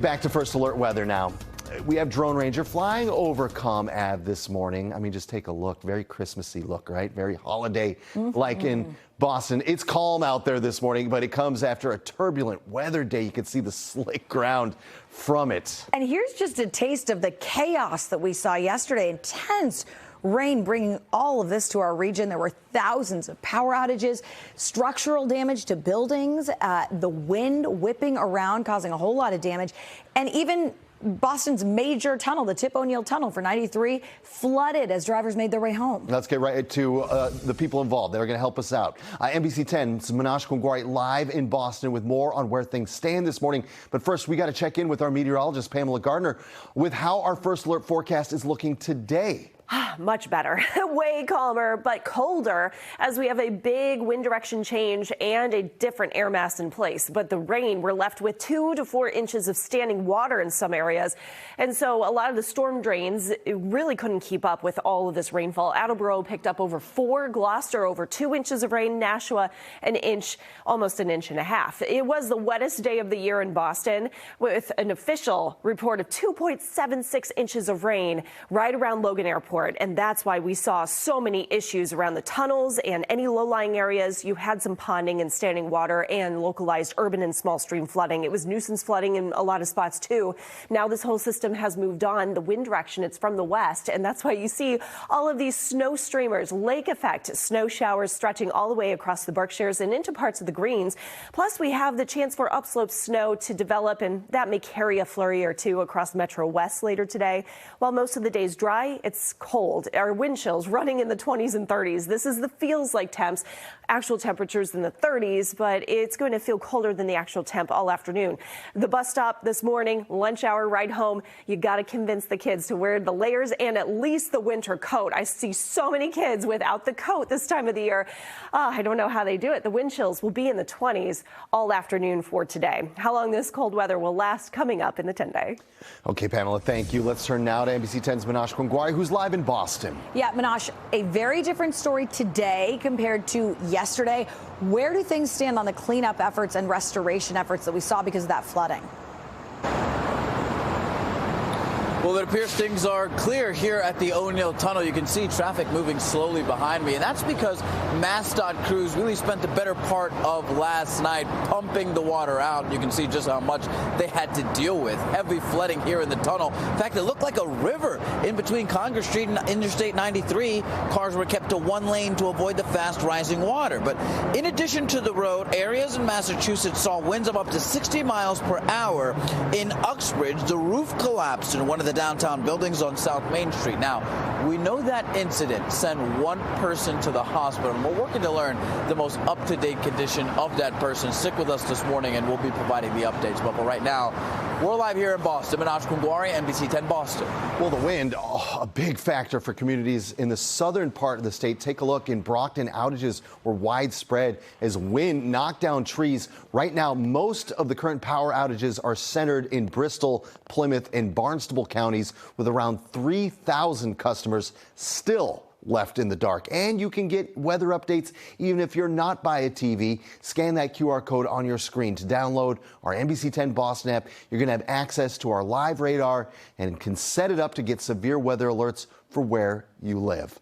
Back to First Alert weather now. We have Drone Ranger flying over Com Ave this morning. I mean, just take a look. Very Christmassy look, right? Very holiday like in Boston. It's calm out there this morning, but it comes after a turbulent weather day. You can see the slick ground from it. And here's just a taste of the chaos that we saw yesterday. Intense rain bringing all of this to our region. There were thousands of power outages, structural damage to buildings, the wind whipping around, causing a whole lot of damage, and even Boston's major tunnel, the Tip O'Neill Tunnel for 93, flooded as drivers made their way home. Let's get right to the people involved. They're going to help us out. NBC 10's Manash Kongwari live in Boston with more on where things stand this morning. But first, we got to check in with our meteorologist, Pamela Gardner, with how our First Alert forecast is looking today. Much better. Way calmer, but colder as we have a big wind direction change and a different air mass in place. But the rain, we're left with 2 to 4 inches of standing water in some areas. And so a lot of the storm drains really couldn't keep up with all of this rainfall. Attleboro picked up over 4, Gloucester over 2 inches of rain, Nashua an inch, almost an inch and a half. It was the wettest day of the year in Boston with an official report of 2.76 inches of rain right around Logan Airport. And that's why we saw so many issues around the tunnels and any low-lying areas. You had some ponding and standing water and localized urban and small stream flooding. It was nuisance flooding in a lot of spots, too. Now this whole system has moved on. The wind direction, it's from the west. And that's why you see all of these snow streamers, lake effect, snow showers stretching all the way across the Berkshires and into parts of the Greens. Plus, we have the chance for upslope snow to develop, and that may carry a flurry or two across Metro West later today. While most of the day's dry, it's cold. Our wind chills running in the 20s and 30s. This is the feels like temps. Actual temperatures in the 30s, but it's going to feel colder than the actual temp all afternoon. The bus stop this morning, lunch hour ride home, you got to convince the kids to wear the layers and at least the winter coat. I see so many kids without the coat this time of the year. I don't know how they do it. The wind chills will be in the 20s all afternoon for today. How long this cold weather will last coming up in the 10-day. Okay, Pamela, thank you. Let's turn now to NBC 10's Manash Kongwari, who's live in Boston. Yeah, Manash, a very different story today compared to yesterday. Where do things stand on the cleanup efforts and restoration efforts that we saw because of that flooding? Well, it appears things are clear here at the O'Neill Tunnel. You can see traffic moving slowly behind me, and that's because MassDOT crews really spent the better part of last night pumping the water out. You can see just how much they had to deal with. Heavy flooding here in the tunnel. In fact, it looked like a river in between Congress Street and Interstate 93. Cars were kept to one lane to avoid the fast rising water. But in addition to the road, areas in Massachusetts saw winds of up to 60 miles per hour. In Uxbridge, the roof collapsed in one of the downtown buildings on South Main Street. Now, we know that incident sent one person to the hospital, and we're working to learn the most up-to-date condition of that person. Stick with us this morning, and we'll be providing the updates. But for right now, we're live here in Boston. Manash Kongwari, NBC 10 Boston. Well, the wind, a big factor for communities in the southern part of the state. Take a look in Brockton. Outages were widespread as wind knocked down trees. Right now, most of the current power outages are centered in Bristol, Plymouth, and Barnstable counties, with around 3,000 customers still left in the dark. And you can get weather updates even if you're not by a TV. Scan that QR code on your screen to download our NBC 10 Boston app. You're going to have access to our live radar and can set it up to get severe weather alerts for where you live.